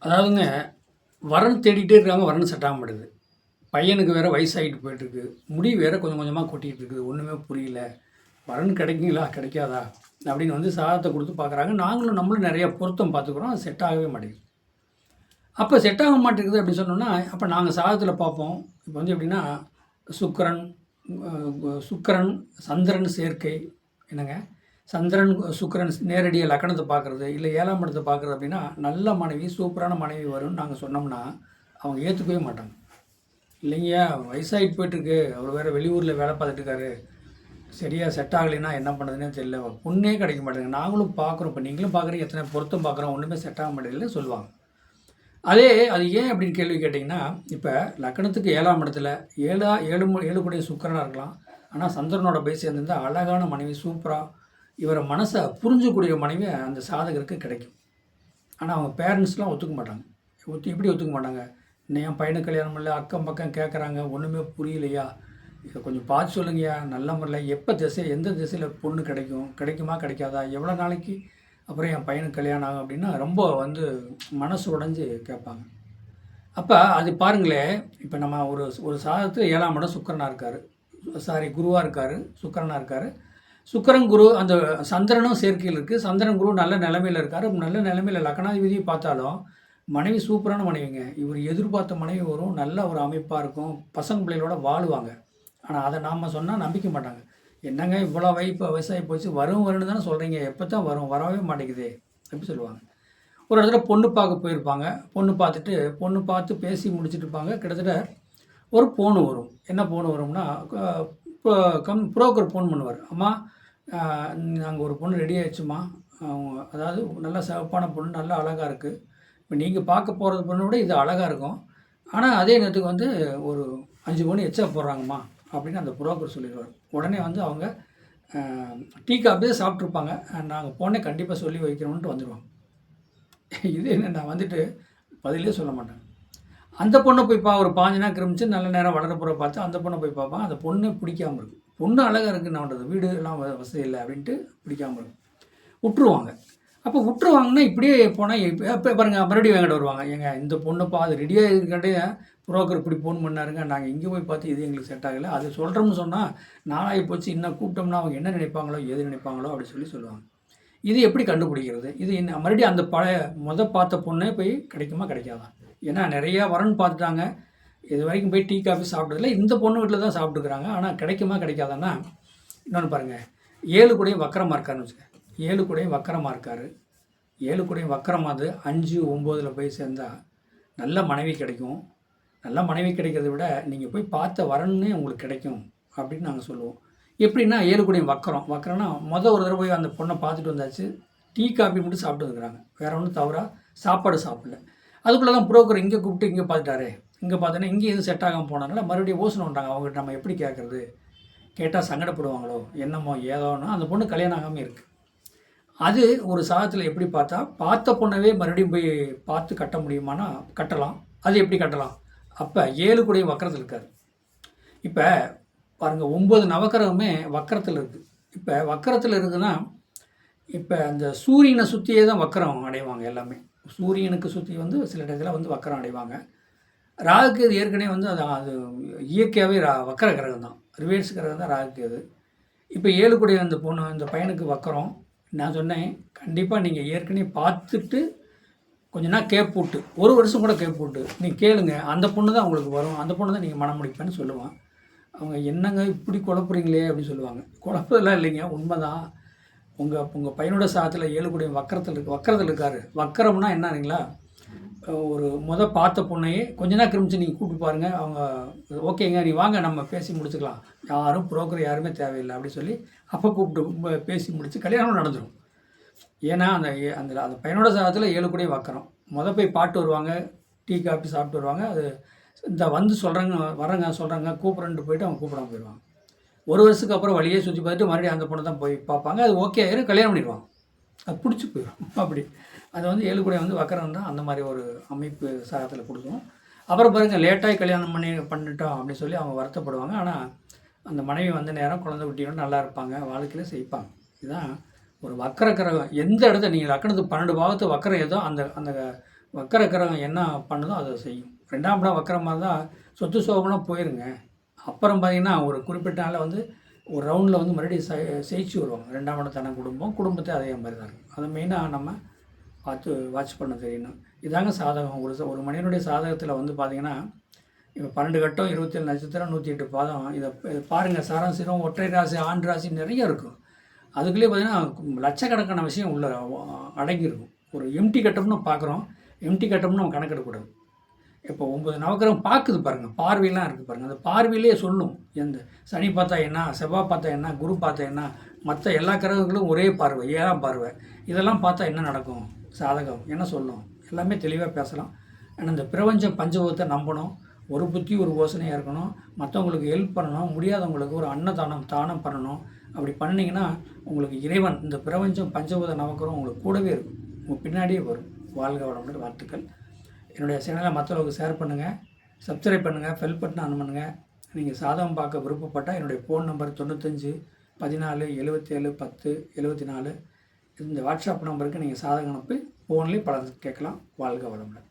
அதாவதுங்க, வரன் தேடிட்டே இருக்காங்க, வரன் செட் ஆக மாட்டேங்குது. பையனுக்கு வேற வயசாகிட்டு போயிட்டுருக்கு. முடி வேற கொஞ்சம் கொஞ்சமாக கொட்டிகிட்டு இருக்குது. ஒன்றுமே புரியல. வரன் கிடைக்குங்களா கிடைக்காதா அப்படின்னு வந்து சாதத்தை கொடுத்து பார்க்குறாங்க. நம்மளும் நிறைய பொருத்தம் பார்த்துக்குறோம். அது செட் ஆகவே மாட்டேங்குது. அப்போ செட் ஆக மாட்டேங்குது அப்படின்னு சொன்னோம்னா, அப்போ நாங்கள் சாதத்தில் பார்ப்போம். இப்போ வந்து எப்படின்னா, சுக்கிரன் சுக்கிரன் சந்திரன் சேர்க்கை என்னங்க, சந்திரன் சுக்கிரன் நேரடியாக லக்கணத்தை பார்க்குறது, இல்லை 7ஆம் இடத்தை பார்க்குறது அப்படின்னா, நல்ல மனைவி சூப்பரான மனைவி வரும்னு நாங்கள் சொன்னோம்னா அவங்க ஏற்றுக்கவே மாட்டாங்க. இல்லைங்கய்யா, வயசாகிட்டு போயிட்டுருக்கு, அவர் வேறு வெளியூரில் வேலை பார்த்துட்டு இருக்காரு, சரியாக செட் ஆகலைன்னா என்ன பண்ணுறதுனே தெரியல, பொண்ணே கிடைக்க மாட்டேங்குது, நாங்களும் பார்க்குறோம், இப்போ நீங்களும் பார்க்குறீங்க, எத்தனை பொருத்தம் பார்க்குறோம், ஒன்றுமே செட் ஆக மாட்டேங்குதுன்னு சொல்லுவாங்க. அது ஏன் அப்படின்னு கேள்வி கேட்டிங்கன்னா, இப்போ லக்கணத்துக்கு 7ஆம் இடத்துல 7 கூடிய சுக்கிரனாக இருக்கலாம். ஆனால் சந்திரனோட போய் சேர்ந்திருந்தால் அழகான மனைவி சூப்பராக இவரை மனசை புரிஞ்சக்கூடிய மனைவி அந்த சாதகருக்கு கிடைக்கும். ஆனால் அவங்க பேரண்ட்ஸ்லாம் ஒத்துக்க மாட்டாங்க. எப்படி ஒத்துக்க மாட்டாங்க? என் பையனுக்கு கல்யாணம் இல்லை, அக்கம் பக்கம் கேட்குறாங்க, ஒன்றுமே புரியலையா, இதை கொஞ்சம் பார்த்து சொல்லுங்கய்யா, நல்ல முறையில் எப்போ எந்த திசையில் பொண்ணு கிடைக்குமா கிடைக்காதா, எவ்வளோ நாளைக்கு அப்புறம் என் பையனுக்கு கல்யாணம் ஆகும் அப்படின்னா ரொம்ப வந்து மனசு உடஞ்சி கேட்பாங்க. அப்போ அது பாருங்களேன், இப்போ நம்ம ஒரு சாதத்தில் 7ஆம் இடம் சுக்கிரனாக இருக்கார், குருவாக இருக்கார், சுக்கிரனாக இருக்கார். சுக்கிரன் குரு அந்த சந்திரனும் சேர்க்கையில் இருக்குது. சந்திரன் குரு நல்ல நிலைமையில் இருக்கார். நல்ல நிலைமையில் லக்னாதிபதியை பார்த்தாலும் மனைவி சூப்பரான மனைவிங்க. இவர் எதிர்பார்த்த மனைவி வரும், நல்ல ஒரு அமைப்பாக இருக்கும், பசங்க பிள்ளைகளோட வாழுவாங்க. ஆனால் அதை நாம் சொன்னால் நம்பிக்க மாட்டாங்க. என்னங்க இவ்வளோ வயசாகி போச்சு, வரும்னு தானே சொல்கிறீங்க, எப்போ தான் வரும், வரவே மாட்டேங்குதே அப்படி சொல்லுவாங்க. ஒரு இடத்துல பொண்ணு பார்க்க போயிருப்பாங்க. பொண்ணு பார்த்து பேசி முடிச்சுட்டு இருப்பாங்க. கிட்டத்தட்ட ஒரு ஃபோனு வரும். என்ன ஃபோனு வரும்னா, இப்போ புரோக்கர் ஃபோன் பண்ணுவார். அம்மா, நாங்கள் ஒரு பொண்ணு ரெடி ஆகிடுச்சுமா, அதாவது நல்ல சிவப்பான பொண்ணு, நல்லா அழகாக இருக்குது, இப்போ நீங்கள் பார்க்க போகிறது பொண்ணை விட இது அழகாக இருக்கும், ஆனால் அதே நேரத்துக்கு வந்து ஒரு 5 பவுன் எச்சா போடுறாங்கம்மா அப்படின்னு அந்த புரோக்கர் சொல்லிடுவார். உடனே வந்து அவங்க டீ காப்பியே சாப்பிட்ருப்பாங்க, நாங்கள் போனே கண்டிப்பாக சொல்லி வைக்கணும்ன்ட்டு வந்துடுவாங்க. இது என்ன, நான் வந்துட்டு பதிலே சொல்ல மாட்டேன். அந்த பொண்ணை போய் ஒரு 5 நாள் கிரமிச்சு நல்ல நேரம் வளர போகிற பார்த்து அந்த பொண்ணை போய் பார்ப்பாங்க. அந்த பொண்ணு பிடிக்காமல் இருக்கும். பொண்ணு அழகாக இருக்குது, நான் பண்ணுறது வீடு எல்லாம் வசதி இல்லை அப்படின்ட்டு பிடிக்காமல் இருக்கும், விட்டுருவாங்க. அப்போ விட்டுருவாங்கன்னா இப்படியே போனால் இப்போ பாருங்கள், மறுபடியும் என்கிட்ட வருவாங்க. ஏங்க இந்த பொண்ணை அது ரெடியாக இருக்கிட்டே புரோக்கர் இப்படி ஃபோன் பண்ணாருங்க, நாங்கள் இங்கே போய் பார்த்து இது எங்களுக்கு செட் ஆகலை, அது சொல்கிறோம்னு சொன்னால் நாளாகி போச்சு, இன்னும் கூப்பிட்டோம்னா அவங்க என்ன நினைப்பாங்களோ எது நினைப்பாங்களோ அப்படி சொல்லுவாங்க. இது எப்படி கண்டுபிடிக்கிறது? இது என்ன மறுபடியும் அந்த பழைய பார்த்த பொண்ணே போய் கிடைக்குமா கிடைக்காதா? ஏன்னா நிறையா வரன் பார்த்துட்டாங்க, இது வரைக்கும் போய் டீ காஃபி சாப்பிட்டதில்ல, இந்த பொண்ணு வீட்டில் தான் சாப்பிட்டுக்கிறாங்க, ஆனால் கிடைக்குமா கிடைக்காதான்னா, இன்னொன்று பாருங்கள், 7 கூடையும் வக்கரமாக இருக்காருன்னு வச்சுக்க, 7 கூடையும் வக்கரமாக இருக்கார், 7 கூடையும் வக்கரமாவது 5, 9 போய் சேர்ந்தால் நல்ல மனைவி கிடைக்கும். நல்ல மனைவி கிடைக்கிறத விட நீங்கள் போய் பார்த்த வரன்னே உங்களுக்கு கிடைக்கும் அப்படின்னு நாங்கள் சொல்லுவோம். எப்படின்னா 7 கூடையும் வக்கரம்னா ஒரு தடவை போய் அந்த பொண்ணை பார்த்துட்டு வந்தாச்சு, டீ காஃபி மட்டும் சாப்பிட்டு வந்துக்கிறாங்க, வேறு ஒன்றும் தவிர சாப்பாடு சாப்பிடல. அதுக்குள்ளே தான் புரோக்கர் இங்கே கூப்பிட்டு இங்கே பார்த்துட்டாரு, இங்கே பார்த்தோன்னா இங்கே எதுவும் செட் ஆகாமல் போனாங்களா மறுபடியும் யோசனை பண்ணுறாங்க. அவங்ககிட்ட நம்ம எப்படி கேட்குறது, கேட்டால் சங்கடப்படுவாங்களோ என்னமோ ஏதோன்னா அந்த பொண்ணு கல்யாணம் ஆகாமல் இருக்குது. அது ஒரு சாதத்தில் எப்படி பார்த்தா, பார்த்த பொண்ணவே மறுபடியும் போய் பார்த்து கட்ட முடியுமானா கட்டலாம். அது எப்படி கட்டலாம்? அப்போ 7 கூடையும் வக்கரத்தில் இருக்கார். இப்போ பாருங்கள், 9 நவக்கிரகமே வக்கரத்தில் இருக்குது. இப்போ வக்கரத்தில் இருக்குதுன்னா, இப்போ அந்த சூரியனை சுற்றியே தான் வக்கரம் அடைவாங்க எல்லாமே. சூரியனுக்கு சுற்றி வந்து சில இடத்துல வந்து வக்கரம் அடைவாங்க. ராகுக்கு ஏற்கனவே வந்து அது இயற்கையாகவே வக்கர கிரகம் தான், ரிவேர்ஸ் கிரகம் தான் ராகுக்கு. இப்போ 7 கூடிய அந்த பொண்ணு இந்த பையனுக்கு வக்கரம். நான் சொன்னேன், கண்டிப்பாக நீங்கள் ஏற்கனவே பார்த்துட்டு கொஞ்ச நாள் கேப் போட்டு, 1 வருஷம் கூட கேப் போட்டு நீங்கள் கேளுங்க, அந்த பொண்ணு தான் உங்களுக்கு வரும், அந்த பொண்ணு தான் நீங்கள் மனம் முடிப்பேன்னு சொல்லுவான். அவங்க என்னங்க இப்படி குழப்புறீங்களே அப்படின்னு சொல்லுவாங்க. குழப்பதெல்லாம் இல்லைங்க, உண்மை தான். உங்கள் பையனோட சாதத்தில் 7 கூடிய வக்கரத்தில் இருக்கார். வக்கரம்னா என்னங்களா, ஒரு பார்த்த பொண்ணையே கொஞ்ச நாள் கிரமிச்சு நீங்கள் கூப்பிட்டு பாருங்கள், அவங்க ஓகேங்க நீ வாங்க நம்ம பேசி முடிச்சுக்கலாம், யாரும் புரோக்கர் யாருமே தேவையில்லை அப்படி சொல்லி அப்போ கூப்பிட்டு பேசி முடித்து கல்யாணம் நடந்துடும். ஏன்னா அந்த அந்த பையனோட சாதத்தில் 7 கூடிய வக்கரம். போய் பாட்டு வருவாங்க, டீ காஃபி சாப்பிட்டு வருவாங்க. அது இந்த வந்து சொல்கிறாங்க கூப்பிட்றேன்ட்டு போயிட்டு அவங்க கூப்பிடாம போயிடுவாங்க. 1 வருஷத்துக்கு அப்புறம் வழியே சுற்றி பார்த்துட்டு மறுபடியும் அந்த பொண்ணை தான் போய் பார்ப்பாங்க. அது ஓகே ஆயிரும், கல்யாணம் பண்ணிடுவாங்க, அது பிடிச்சி போயிடும். அப்படி அது வந்து 7 கூடை வந்து வக்கரம் தான் அந்த மாதிரி ஒரு அமைப்பு சாதத்தில் கொடுக்கும். அப்புறம் பாருங்கள், லேட்டாகி கல்யாணம் பண்ணிட்டோம் அப்படின்னு சொல்லி அவங்க வருத்தப்படுவாங்க. ஆனால் அந்த மனைவி வந்து நேரம் குழந்தை குட்டியோட நல்லா இருப்பாங்க, வாழ்க்கையில் செய்ப்பாங்க. இதுதான் ஒரு வக்கர கிரகம். எந்த இடத்த நீங்கள் லக்கணத்துக்கு 12 பாகத்து வக்கரம் ஏதோ அந்த அந்த வக்கரக்கிரகம் என்ன பண்ணுதோ அதை செய்யும். 2ஆம் இடம் வக்கரமாக இருந்தால் சொத்து சோகம்லாம் போயிருங்க. அப்புறம் பார்த்தீங்கன்னா ஒரு குறிப்பிட்ட நாளில் வந்து ஒரு ரவுண்டில் வந்து மறுபடியும் ஜெயிச்சு வருவாங்க. 2ஆம் இடத்தான குடும்பத்தை அதே மாதிரி தான் இருக்கும். அதை மெயினாக நம்ம பார்த்து வாட்ச் பண்ண தெரியணும். இதாங்க சாதகம். ஒரு மனிதனுடைய சாதகத்தில் வந்து பார்த்திங்கன்னா இப்போ 12 கட்டம், 27 நட்சத்திரம், 108 பாதம். இதை பாருங்கள். சாராசிரம், ஒற்றை ராசி, ஆண் ராசி நிறைய இருக்கும். அதுக்குள்ளேயே பார்த்திங்கன்னா லட்சக்கணக்கான விஷயம் உள்ள அடங்கியிருக்கும். ஒரு எம்டி கட்டம்னு பார்க்குறோம். எம்டி கட்டம்னு நம்ம கணக்கெடுக்கக்கூடாது. இப்போ 9 நவக்கிரகம் பார்க்குது பாருங்கள், பார்வையெல்லாம் இருக்குது பாருங்கள். அந்த பார்வையிலே சொல்லும் எந்த சனி பார்த்தா என்ன, செவ்வாய் பார்த்தா என்ன, குரு பார்த்தா என்ன, மற்ற எல்லா கிரகங்களும் ஒரே பார்வை, 7ஆம் பார்வை. இதெல்லாம் பார்த்தா என்ன நடக்கும், சாதகம் என்ன சொல்லும், எல்லாமே தெளிவாக பேசலாம். ஆனால் இந்த பிரபஞ்சம் பஞ்சபூதத்தை நம்பணும். ஒரு புத்தி ஒரு யோசனையாக இருக்கணும். மற்றவங்களுக்கு ஹெல்ப் பண்ணணும். முடியாதவங்களுக்கு ஒரு தானம் பண்ணணும். அப்படி பண்ணிங்கன்னா உங்களுக்கு இறைவன், இந்த பிரபஞ்சம் பஞ்சபூத நவக்கிரகம் உங்களுக்கு கூடவே இருக்கும், உங்கள் பின்னாடியே வரும். வாழ்க வளமுடன். வாழ்த்துக்கள். என்னுடைய சேனலை மற்றவங்களுக்கு ஷேர் பண்ணுங்கள், சப்ஸ்கிரைப் பண்ணுங்கள், பெல் பட்டன் ஆன் பண்ணுங்கள். நீங்கள் சாதகம் பார்க்க விருப்பப்பட்டால் என்னுடைய ஃபோன் நம்பர் 95 14 77 10 74. இந்த வாட்ஸ்அப் நம்பருக்கு நீங்கள் சாதகம் அனுப்பி ஃபோன்லேயே பலருக்கு கேட்கலாம். வாழ்க வளமுடன்.